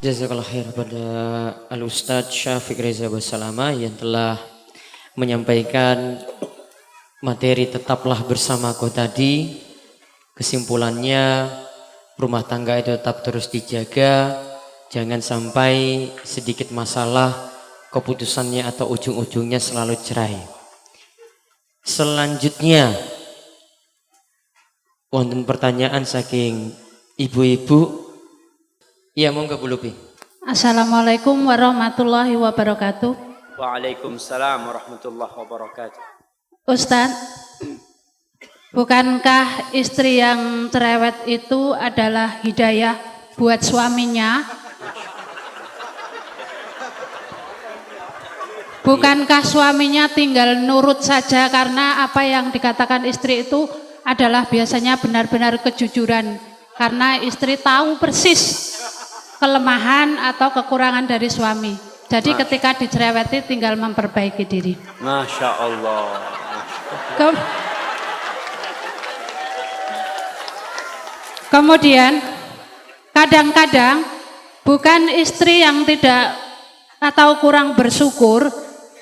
Jazakallah khair pada Al-Ustadz Syafiq Reza Basalama yang telah menyampaikan materi tetaplah bersamaku tadi. Kesimpulannya, rumah tangga itu tetap terus dijaga, jangan sampai sedikit masalah keputusannya atau ujung-ujungnya selalu cerai. Selanjutnya, wonten pertanyaan saking ibu-ibu. Iya, monggo Bu Lupi. Assalamualaikum warahmatullahi wabarakatuh. Waalaikumsalam warahmatullahi wabarakatuh. Ustadz, bukankah istri yang cerewet itu adalah hidayah buat suaminya? Bukankah suaminya tinggal nurut saja karena apa yang dikatakan istri itu adalah biasanya benar-benar kejujuran, karena istri tahu persis kelemahan atau kekurangan dari suami. Jadi ketika dicereweti tinggal memperbaiki diri. Masya Allah. Kemudian kadang-kadang bukan istri yang tidak atau kurang bersyukur,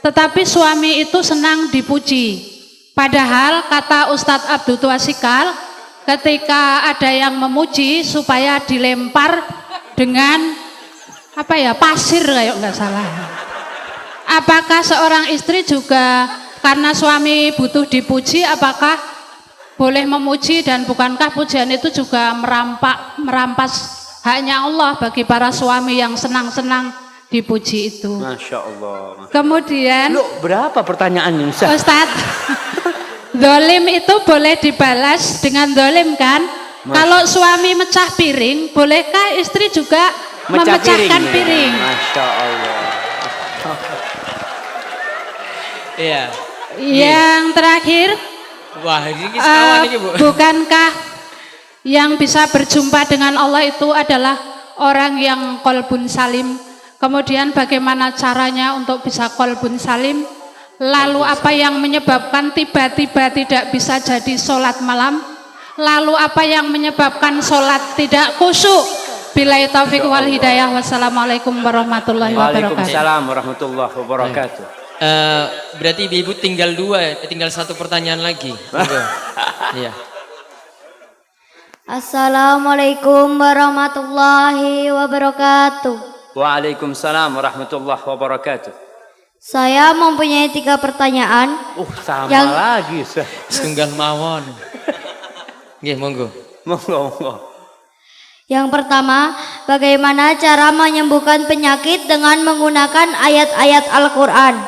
tetapi suami itu senang dipuji. Padahal kata Ustadz Abdul Tuasikal, ketika ada yang memuji supaya dilempar dengan pasir kayak nggak salah. Apakah seorang istri juga karena suami butuh dipuji, apakah boleh memuji, dan bukankah pujian itu juga merampas haknya Allah bagi para suami yang senang-senang dipuji itu? Masya Allah. Kemudian, berapa pertanyaannya Ustadz? Dolim itu boleh dibalas dengan dolim kan? Kalau suami mecah piring, bolehkah istri juga memecahkan piring? Masya Allah. Iya. Yang terakhir, Wah, ini sekawan ini, Bu. bukankah yang bisa berjumpa dengan Allah itu adalah orang yang qalbun salim? Kemudian bagaimana caranya untuk bisa qalbun salim? Lalu apa yang menyebabkan tiba-tiba tidak bisa jadi sholat malam? Lalu apa yang menyebabkan sholat tidak khusyuk? Billahi taufiq wal hidayah. Wassalamualaikum warahmatullahi wabarakatuh. Waalaikumsalam warahmatullahi wabarakatuh. Berarti ibu tinggal tinggal satu pertanyaan lagi. Iya. Assalamualaikum warahmatullahi wabarakatuh. Waalaikumsalam warahmatullahi wabarakatuh. Saya mempunyai 3 pertanyaan. Sama lagi. Setunggal mawon. Nggih, monggo. Monggo. Yang pertama, bagaimana cara menyembuhkan penyakit dengan menggunakan ayat-ayat Al-Quran?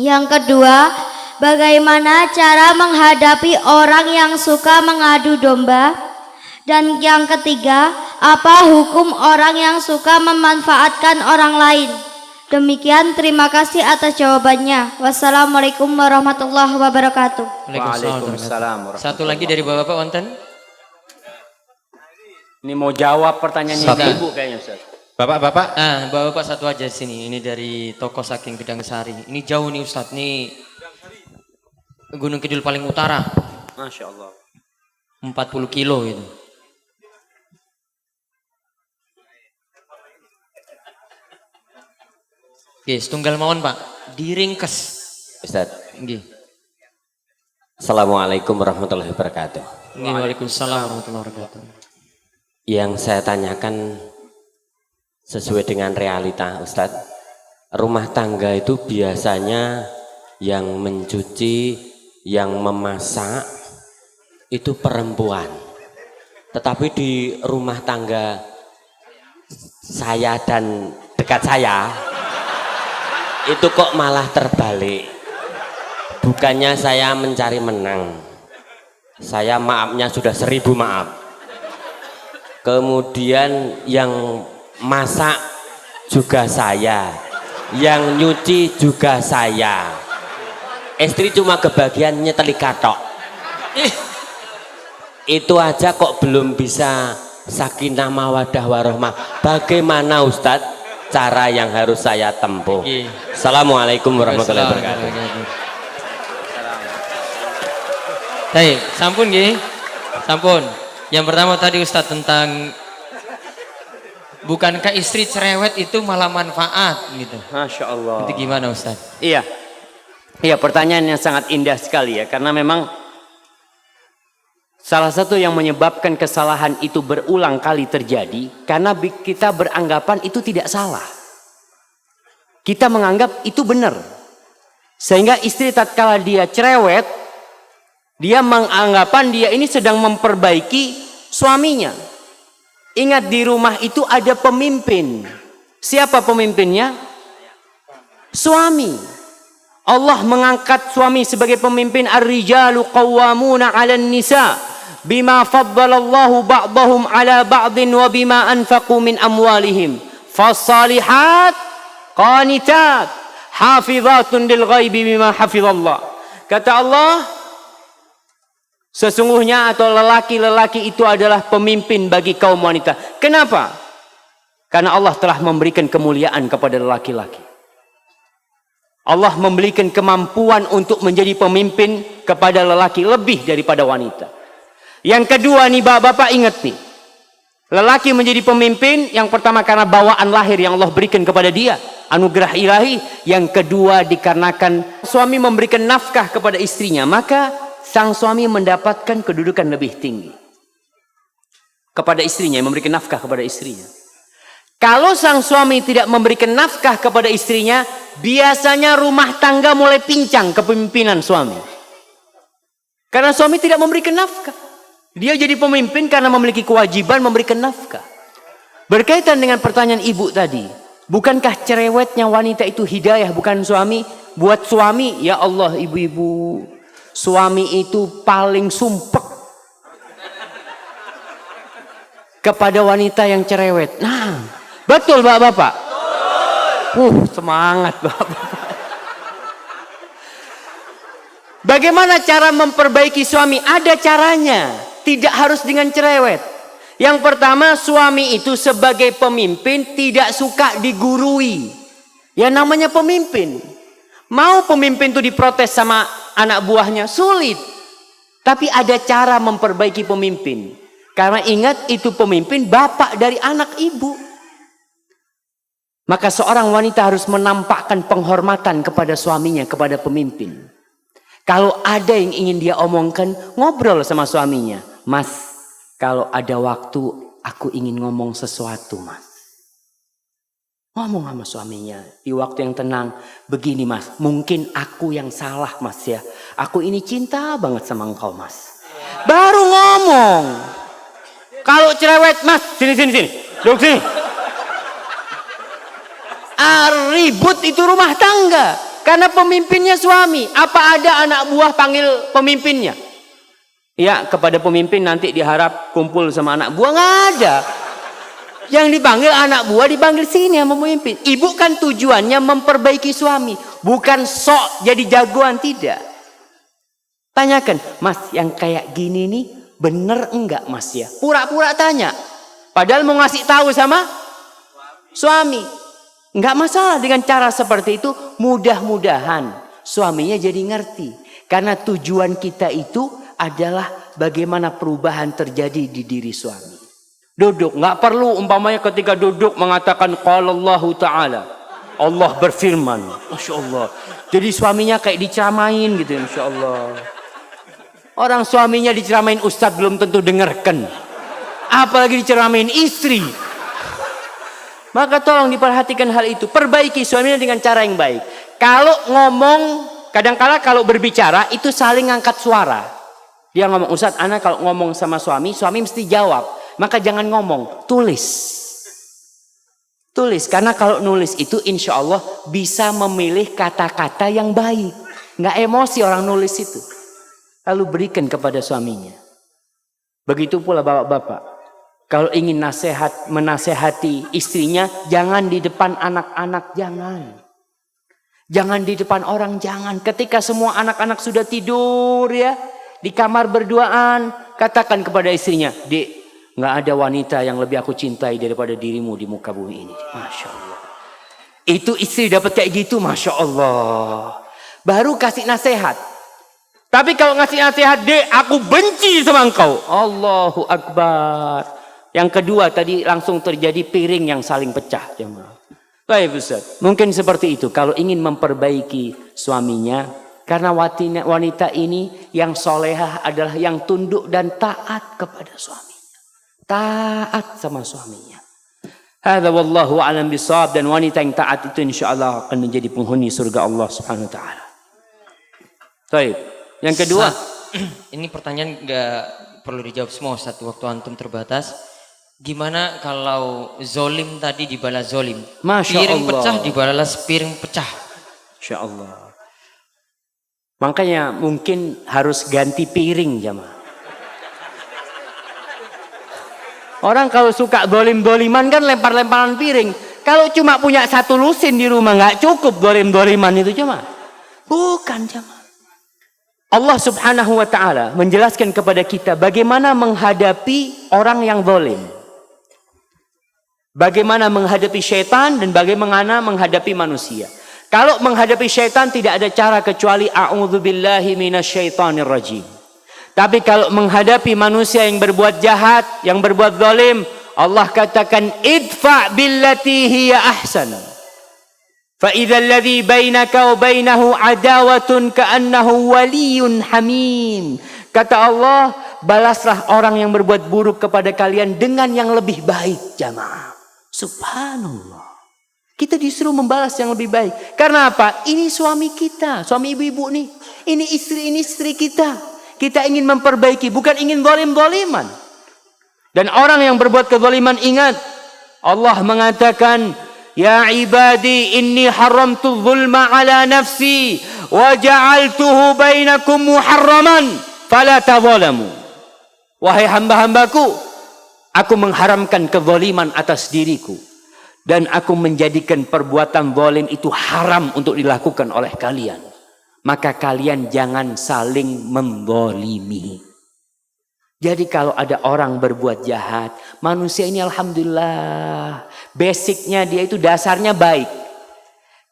Yang kedua, bagaimana cara menghadapi orang yang suka mengadu domba? Dan yang ketiga, apa hukum orang yang suka memanfaatkan orang lain? Demikian, terima kasih atas jawabannya. Wassalamualaikum warahmatullahi wabarakatuh. Waalaikumsalam. Satu lagi dari Bapak wonten? Ini mau jawab pertanyaannya Ibu kayaknya, Ustaz. Bapak-bapak? Bapak satu aja di sini. Ini dari toko saking Bidang Sari. Ini jauh nih Ustaz, nih Gunung Kidul paling utara. Masya Allah. 40 kilo gitu. Oke, setunggal mawon Pak. Diringkes. Ustaz. Nggih. Assalamualaikum warahmatullahi wabarakatuh. Waalaikumsalam warahmatullahi wabarakatuh. Yang saya tanyakan sesuai dengan realita, Ustaz. Rumah tangga itu biasanya yang mencuci, yang memasak itu perempuan. Tetapi di rumah tangga saya dan dekat saya itu kok malah terbalik. Bukannya saya mencari menang, saya maafnya sudah 1000 maaf. Kemudian yang masak juga saya, yang nyuci juga saya. Istri cuma kebagian nyeteli katok. Itu aja kok belum bisa sakinah mawadah warahmah. Bagaimana Ustadz cara yang harus saya tempuh? Assalamualaikum warahmatullahi wabarakatuh. Baik, sampun nggih. Sampun. Yang pertama tadi Ustadz tentang bukankah istri cerewet itu malah manfaat gitu? Masya Allah. Itu gimana Ustaz? Iya. Iya, pertanyaan yang sangat indah sekali ya. Karena memang salah satu yang menyebabkan kesalahan itu berulang kali terjadi karena kita beranggapan itu tidak salah. Kita menganggap itu benar. Sehingga istri tatkala dia cerewet, dia menganggapan dia ini sedang memperbaiki suaminya. Ingat, di rumah itu ada pemimpin. Siapa pemimpinnya? Suami. Allah mengangkat suami sebagai pemimpin. Ar-rijalu qawwamuna 'alan nisa bima faddalallahu ba'dahum 'ala ba'din wa bima anfaqu min amwalihim. Fasalihat qanitat hafizatun lil ghaibi bima hafizallah. Kata Allah, sesungguhnya atau lelaki-lelaki itu adalah pemimpin bagi kaum wanita. Kenapa? Karena Allah telah memberikan kemuliaan kepada lelaki-laki. Allah memberikan kemampuan untuk menjadi pemimpin kepada lelaki lebih daripada wanita. Yang kedua nih bapak-bapak, ingat nih. Lelaki menjadi pemimpin yang pertama karena bawaan lahir yang Allah berikan kepada dia. Anugerah ilahi. Yang kedua dikarenakan suami memberikan nafkah kepada istrinya. Maka sang suami mendapatkan kedudukan lebih tinggi kepada istrinya, memberikan nafkah kepada istrinya. Kalau sang suami tidak memberikan nafkah kepada istrinya, biasanya rumah tangga mulai pincang kepemimpinan suami. Karena suami tidak memberikan nafkah. Dia jadi pemimpin karena memiliki kewajiban memberikan nafkah. Berkaitan dengan pertanyaan ibu tadi, bukankah cerewetnya wanita itu hidayah bukan suami? Buat suami, ya Allah ibu-ibu, suami itu paling sumpek kepada wanita yang cerewet. Nah, betul bapak-bapak? Semangat bapak-bapak. Bagaimana cara memperbaiki suami? Ada caranya. Tidak harus dengan cerewet. Yang pertama, suami itu sebagai pemimpin tidak suka digurui. Ya namanya pemimpin. Mau pemimpin itu diprotes sama anak buahnya? Sulit. Tapi ada cara memperbaiki pemimpin. Karena ingat, itu pemimpin bapak dari anak ibu. Maka seorang wanita harus menampakkan penghormatan kepada suaminya, kepada pemimpin. Kalau ada yang ingin dia omongkan, ngobrol sama suaminya. Mas, kalau ada waktu aku ingin ngomong sesuatu, Mas. Ngomong sama suaminya di waktu yang tenang. Begini, Mas, mungkin aku yang salah, Mas ya. Aku ini cinta banget sama engkau, Mas. Baru ngomong. Kalau cerewet, Mas, sini. Duduk sini. Ribut itu rumah tangga. Karena pemimpinnya suami. Apa ada anak buah panggil pemimpinnya? Ya, kepada pemimpin nanti diharap kumpul sama anak buah. Nggak ada. Yang dipanggil anak buah dipanggil sini sama pemimpin. Ibu kan tujuannya memperbaiki suami. Bukan sok jadi jagoan, tidak. Tanyakan, Mas yang kayak gini nih bener enggak Mas ya? Pura-pura tanya. Padahal mau ngasih tahu sama suami. Enggak masalah dengan cara seperti itu. Mudah-mudahan suaminya jadi ngerti. Karena tujuan kita itu adalah bagaimana perubahan terjadi di diri suami. Duduk, nggak perlu umpamanya ketika duduk mengatakan qala Allahu ta'ala. Allah berfirman. Masya Allah. Jadi suaminya kayak diceramain gitu, Masya Allah. Orang suaminya diceramain ustadz belum tentu dengarkan. Apalagi diceramain istri. Maka tolong diperhatikan hal itu. Perbaiki suaminya dengan cara yang baik. Kalau ngomong, kadang-kala kalau berbicara itu saling ngangkat suara. Dia ngomong, Ustadz, anak kalau ngomong sama suami mesti jawab. Maka jangan ngomong, tulis. Tulis, karena kalau nulis itu insya Allah bisa memilih kata-kata yang baik. Nggak emosi orang nulis itu. Lalu berikan kepada suaminya. Begitu pula bapak-bapak. Kalau ingin menasehati istrinya, jangan di depan anak-anak, jangan. Jangan di depan orang, jangan. Ketika semua anak-anak sudah tidur ya, di kamar berduaan, katakan kepada istrinya, Dek, nggak ada wanita yang lebih aku cintai daripada dirimu di muka bumi ini. Masya Allah. Itu istri dapat kayak gitu, Masya Allah. Baru kasih nasihat. Tapi kalau ngasih nasihat, Dek, aku benci sama engkau. Allahu Akbar. Yang kedua tadi langsung terjadi piring yang saling pecah, jemaah. Baik Ustaz, mungkin seperti itu kalau ingin memperbaiki suaminya, karena wanita ini yang solehah adalah yang tunduk dan taat kepada suaminya. Taat sama suaminya. Hadza wallahu a'lam bishawab, dan wanita yang taat itu insyaallah akan menjadi penghuni surga Allah Subhanahu wa taala. Baik. Yang kedua, ini pertanyaan nggak perlu dijawab semua Ustaz, waktu antum terbatas. Gimana kalau zolim tadi dibalas zolim? Masya Piring Allah. pecah dibalas piring pecah. Insya Allah. Makanya mungkin harus ganti piring jamaah. Orang kalau suka dolim-doliman kan lempar-lemparan piring. Kalau cuma punya satu lusin di rumah nggak cukup dolim-doliman itu jamaah. Bukan jamaah. Allah Subhanahu wa taala menjelaskan kepada kita bagaimana menghadapi orang yang zalim. Bagaimana menghadapi syaitan dan bagaimana menghadapi manusia. Kalau menghadapi syaitan tidak ada cara kecuali a'udzubillahi minasyaitonir rajim. Tapi kalau menghadapi manusia yang berbuat jahat, yang berbuat zalim, Allah katakan idfa billati hiya ahsan. Fa idzal ladzi bainaka wa bainahu adawatun ka'annahu waliyyun hamim. Kata Allah, balaslah orang yang berbuat buruk kepada kalian dengan yang lebih baik, jamaah. Subhanallah. Kita disuruh membalas yang lebih baik. Karena apa? Ini suami kita, suami ibu-ibu nih. Ini istri kita. Kita ingin memperbaiki, bukan ingin zalim-zaliman. Dan orang yang berbuat kezaliman, ingat, Allah mengatakan, ya ibadi inni haramtu zulma ala nafsi wa ja'altuhu bainakum muharraman fala tadzalamu. Wahai hamba-hambaku, aku mengharamkan kezaliman atas diriku. Dan aku menjadikan perbuatan zalim itu haram untuk dilakukan oleh kalian. Maka kalian jangan saling menzalimi. Jadi kalau ada orang berbuat jahat, manusia ini alhamdulillah, basicnya dia itu dasarnya baik.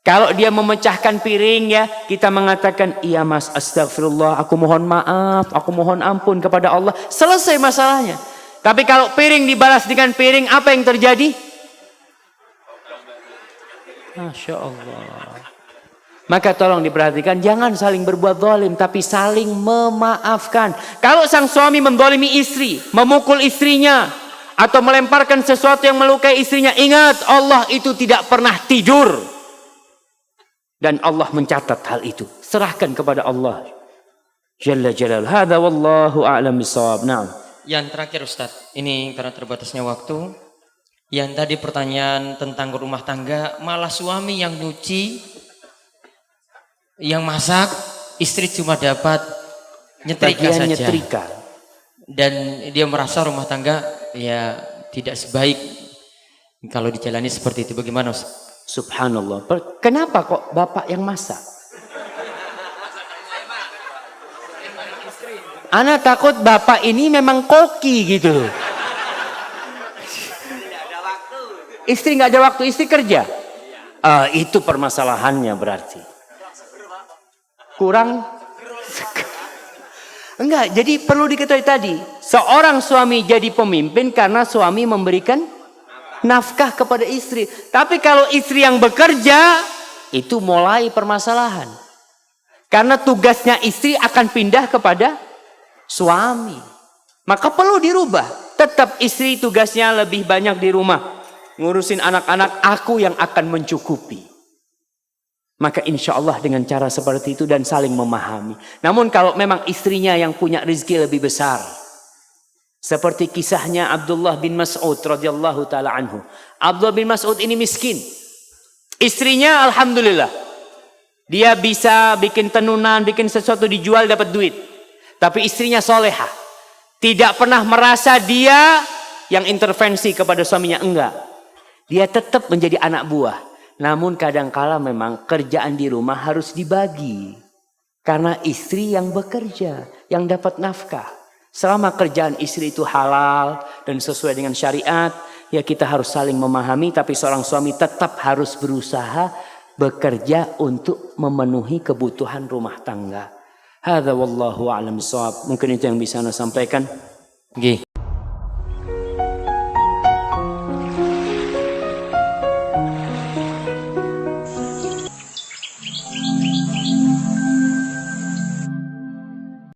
Kalau dia memecahkan piring ya, kita mengatakan, iya mas, astagfirullah, aku mohon maaf, aku mohon ampun kepada Allah. Selesai masalahnya. Tapi kalau piring dibalas dengan piring, apa yang terjadi? Masya Allah. Maka tolong diperhatikan, jangan saling berbuat zalim, tapi saling memaafkan. Kalau sang suami menzalimi istri, memukul istrinya, atau melemparkan sesuatu yang melukai istrinya, ingat Allah itu tidak pernah tidur. Dan Allah mencatat hal itu. Serahkan kepada Allah Jalla Jalal. Hadza wallahu a'lam bishawab. Naam. Yang terakhir Ustadz, ini karena terbatasnya waktu. Yang tadi pertanyaan tentang rumah tangga, malah suami yang nyuci, yang masak, istri cuma dapat nyetrika Bagian saja. nyetrika. Dan dia merasa rumah tangga ya tidak sebaik kalau dijalani seperti itu. Bagaimana Ustaz? Subhanallah. Kenapa kok bapak yang masak? Ana takut bapak ini memang koki gitu loh. Istri nggak ada waktu, istri kerja. Itu permasalahannya berarti. Kurang. Enggak, jadi perlu diketahui tadi. Seorang suami jadi pemimpin karena suami memberikan nafkah kepada istri. Tapi kalau istri yang bekerja, itu mulai permasalahan. Karena tugasnya istri akan pindah kepada suami. Maka perlu dirubah. Tetap istri tugasnya lebih banyak di rumah. Ngurusin anak-anak, aku yang akan mencukupi. Maka insya Allah dengan cara seperti itu dan saling memahami. Namun kalau memang istrinya yang punya rezeki lebih besar. Seperti kisahnya Abdullah bin Mas'ud radhiyallahu taala anhu. Abdullah bin Mas'ud ini miskin. Istrinya alhamdulillah. Dia bisa bikin tenunan, bikin sesuatu dijual dapat duit. Tapi istrinya solehah. Tidak pernah merasa dia yang intervensi kepada suaminya, enggak. Dia tetap menjadi anak buah. Namun kadangkala memang kerjaan di rumah harus dibagi. Karena istri yang bekerja, yang dapat nafkah. Selama kerjaan istri itu halal dan sesuai dengan syariat, ya kita harus saling memahami. Tapi seorang suami tetap harus berusaha bekerja untuk memenuhi kebutuhan rumah tangga. Hadza wallahu a'lam bishawab. Mungkin itu yang bisa saya sampaikan. Nggih.